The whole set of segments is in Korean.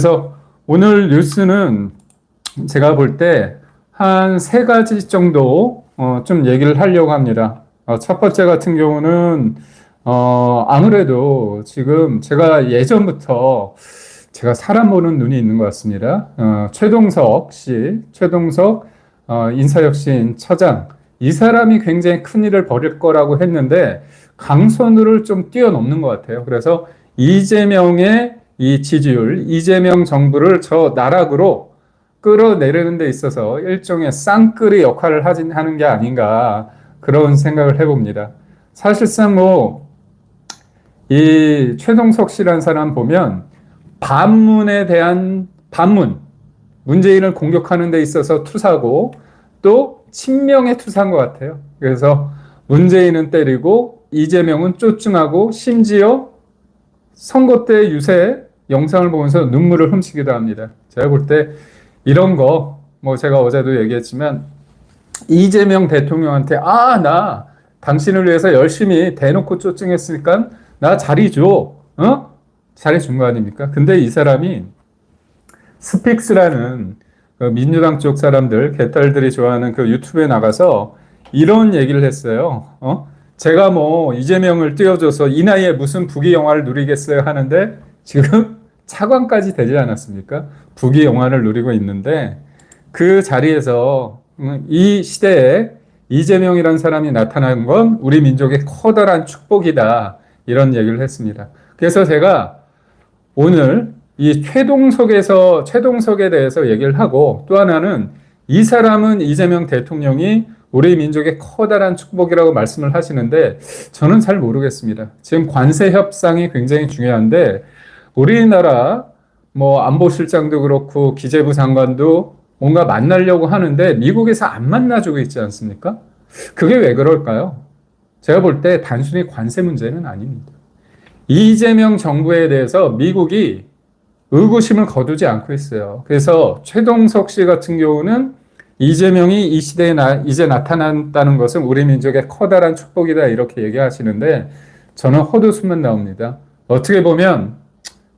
그래서 오늘 뉴스는 제가 볼 때 한 세 가지 정도 좀 얘기를 하려고 합니다. 첫 번째 같은 경우는 아무래도 지금 제가 예전부터 제가 사람 보는 눈이 있는 것 같습니다. 최동석 씨, 최동석 인사혁신 처장, 이 사람이 굉장히 큰 일을 벌일 거라고 했는데 강선우를 좀 뛰어넘는 것 같아요. 그래서 이재명의 이 지지율, 이재명 정부를 저 나락으로 끌어내리는 데 있어서 일종의 쌍끌이 역할을 하는 게 아닌가 그런 생각을 해봅니다. 사실상 이 최동석 씨라는 사람 보면 반문에 대한 문재인을 공격하는 데 있어서 투사고 또 친명의 투사인 것 같아요. 그래서 문재인은 때리고 이재명은 쫓중하고 심지어 선거 때 유세 영상을 보면서 눈물을 훔치기도 합니다. 제가 볼 때 이런 거, 제가 어제도 얘기했지만, 이재명 대통령한테, 나 당신을 위해서 열심히 대놓고 쫓중했으니까 나 자리 줘. 자리 준 거 아닙니까? 근데 이 사람이 스픽스라는 그 민주당 쪽 사람들, 개딸들이 좋아하는 그 유튜브에 나가서 이런 얘기를 했어요. 제가 이재명을 띄워줘서 이 나이에 무슨 부귀 영화를 누리겠어요 하는데 지금 차관까지 되지 않았습니까? 부귀 영화를 누리고 있는데 그 자리에서 이 시대에 이재명이라는 사람이 나타난 건 우리 민족의 커다란 축복이다. 이런 얘기를 했습니다. 그래서 제가 오늘 이 최동석에 대해서 얘기를 하고 또 하나는 이 사람은 이재명 대통령이 우리 민족의 커다란 축복이라고 말씀을 하시는데 저는 잘 모르겠습니다. 지금 관세 협상이 굉장히 중요한데 우리나라 안보실장도 그렇고 기재부 장관도 뭔가 만나려고 하는데 미국에서 안 만나주고 있지 않습니까? 그게 왜 그럴까요? 제가 볼 때 단순히 관세 문제는 아닙니다. 이재명 정부에 대해서 미국이 의구심을 거두지 않고 있어요. 그래서 최동석 씨 같은 경우는 이재명이 이 시대에 이제 나타난다는 것은 우리 민족의 커다란 축복이다 이렇게 얘기하시는데 저는 헛웃음만 나옵니다. 어떻게 보면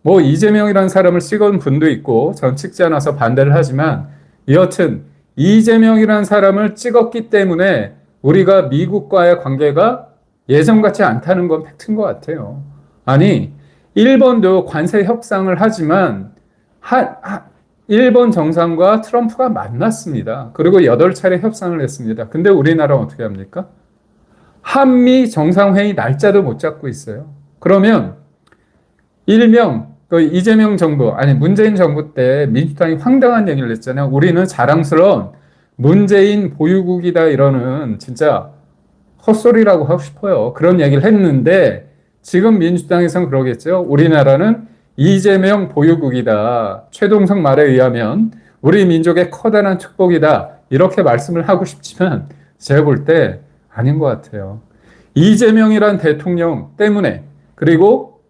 이재명이라는 사람을 찍은 분도 있고 전 찍지 않아서 반대를 하지만 여하튼 이재명이라는 사람을 찍었기 때문에 우리가 미국과의 관계가 예전 같지 않다는 건 팩트인 것 같아요. 아니 일본도 관세 협상을 하지만 일본 정상과 트럼프가 만났습니다. 그리고 8차례 협상을 했습니다. 근데 우리나라는 어떻게 합니까? 한미 정상회의 날짜도 못 잡고 있어요. 그러면 일명 이재명 정부, 문재인 정부 때 민주당이 황당한 얘기를 했잖아요. 우리는 자랑스러운 문재인 보유국이다 이러는 진짜 헛소리라고 하고 싶어요. 그런 얘기를 했는데 지금 민주당에서는 그러겠죠. 우리나라는 이재명 보유국이다. 최동석 말에 의하면 우리 민족의 커다란 축복이다. 이렇게 말씀을 하고 싶지만 제가 볼 때 아닌 것 같아요. 이재명이란 대통령 때문에 그리고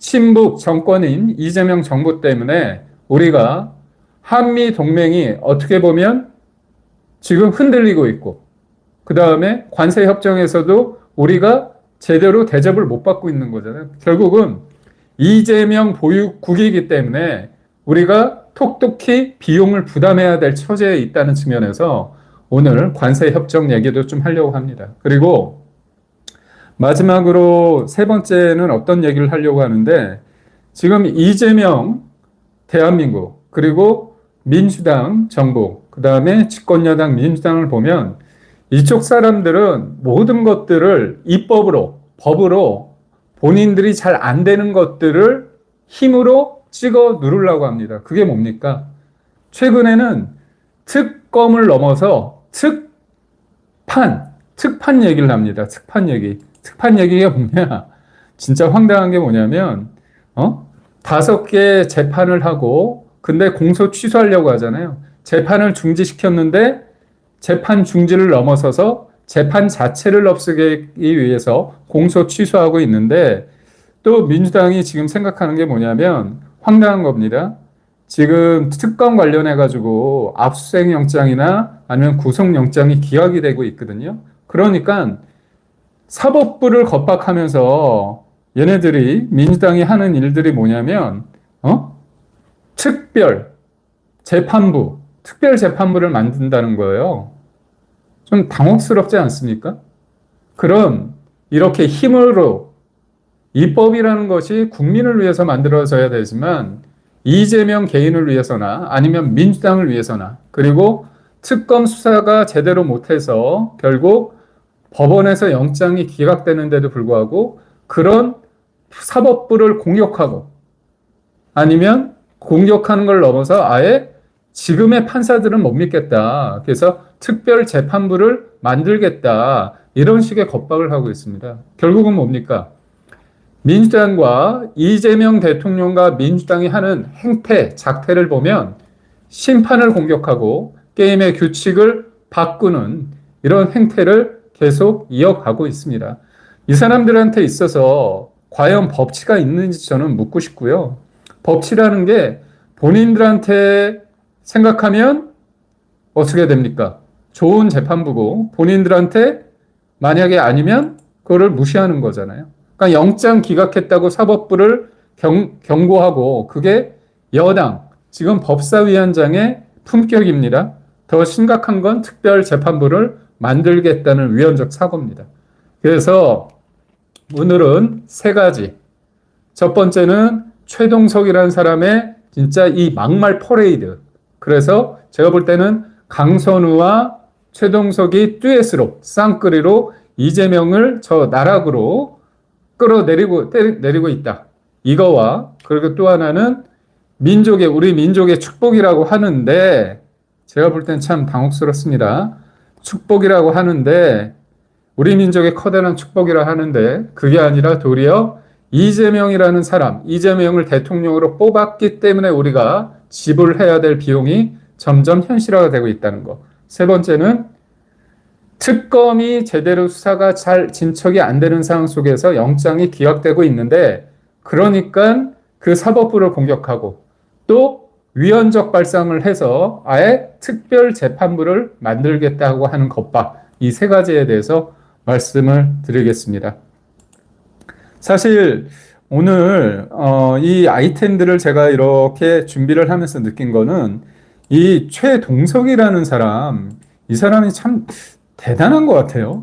친북 정권인 이재명 정부 때문에 우리가 한미 동맹이 어떻게 보면 지금 흔들리고 있고 그 다음에 관세 협정에서도 우리가 제대로 대접을 못 받고 있는 거잖아요. 결국은 이재명 보유국이기 때문에 우리가 톡톡히 비용을 부담해야 될 처지에 있다는 측면에서 오늘 관세 협정 얘기도 좀 하려고 합니다. 그리고 마지막으로 세 번째는 어떤 얘기를 하려고 하는데 지금 이재명 대한민국 그리고 민주당 정부 그 다음에 집권여당 민주당을 보면 이쪽 사람들은 모든 것들을 법으로 본인들이 잘 안 되는 것들을 힘으로 찍어 누르려고 합니다. 그게 뭡니까? 최근에는 특검을 넘어서 특판 얘기를 합니다. 특판 얘기가 뭐냐? 진짜 황당한 게 뭐냐면 5개 재판을 하고 근데 공소 취소하려고 하잖아요. 재판을 중지시켰는데 재판 중지를 넘어서서 재판 자체를 없애기 위해서 공소 취소하고 있는데 또 민주당이 지금 생각하는 게 뭐냐면 황당한 겁니다. 지금 특검 관련해 가지고 압수수색 영장이나 아니면 구속영장이 기각이 되고 있거든요. 그러니까 사법부를 겁박하면서 얘네들이 민주당이 하는 일들이 뭐냐면 어? 특별 재판부, 특별 재판부를 만든다는 거예요. 좀 당혹스럽지 않습니까? 그럼 이렇게 힘으로 입법이라는 것이 국민을 위해서 만들어져야 되지만 이재명 개인을 위해서나 아니면 민주당을 위해서나 그리고 특검 수사가 제대로 못해서 결국 법원에서 영장이 기각되는데도 불구하고 그런 사법부를 공격하고 아니면 공격하는 걸 넘어서 아예 지금의 판사들은 못 믿겠다. 그래서 특별 재판부를 만들겠다. 이런 식의 겁박을 하고 있습니다. 결국은 뭡니까? 민주당과 이재명 대통령과 민주당이 하는 행태, 작태를 보면 심판을 공격하고 게임의 규칙을 바꾸는 이런 행태를 계속 이어가고 있습니다. 이 사람들한테 있어서 과연 법치가 있는지 저는 묻고 싶고요. 법치라는 게 본인들한테 생각하면 어떻게 됩니까? 좋은 재판부고 본인들한테 만약에 아니면 그거를 무시하는 거잖아요. 그러니까 영장 기각했다고 사법부를 경고하고 그게 여당, 지금 법사위원장의 품격입니다. 더 심각한 건 특별재판부를 만들겠다는 위헌적 사고입니다. 그래서 오늘은 세 가지. 첫 번째는 최동석이라는 사람의 진짜 이 막말 퍼레이드. 그래서 제가 볼 때는 강선우와 최동석이 듀엣으로 쌍끌이로 이재명을 저 나락으로 끌어내리고 있다. 이거와 그리고 또 하나는 우리 민족의 축복이라고 하는데 제가 볼 땐 참 당혹스럽습니다. 축복이라고 하는데 우리 민족의 커다란 축복이라 하는데 그게 아니라 도리어 이재명이라는 사람, 이재명을 대통령으로 뽑았기 때문에 우리가 지불해야 될 비용이 점점 현실화가 되고 있다는 거. 세 번째는 특검이 제대로 수사가 잘 진척이 안 되는 상황 속에서 영장이 기각되고 있는데 그러니까 그 사법부를 공격하고 또 위헌적 발상을 해서 아예 특별 재판부를 만들겠다고 하는 겁박. 이 세 가지에 대해서 말씀을 드리겠습니다. 사실 오늘 이 아이템들을 제가 이렇게 준비를 하면서 느낀 거는 이 최동석이라는 사람, 이 사람이 참 대단한 것 같아요.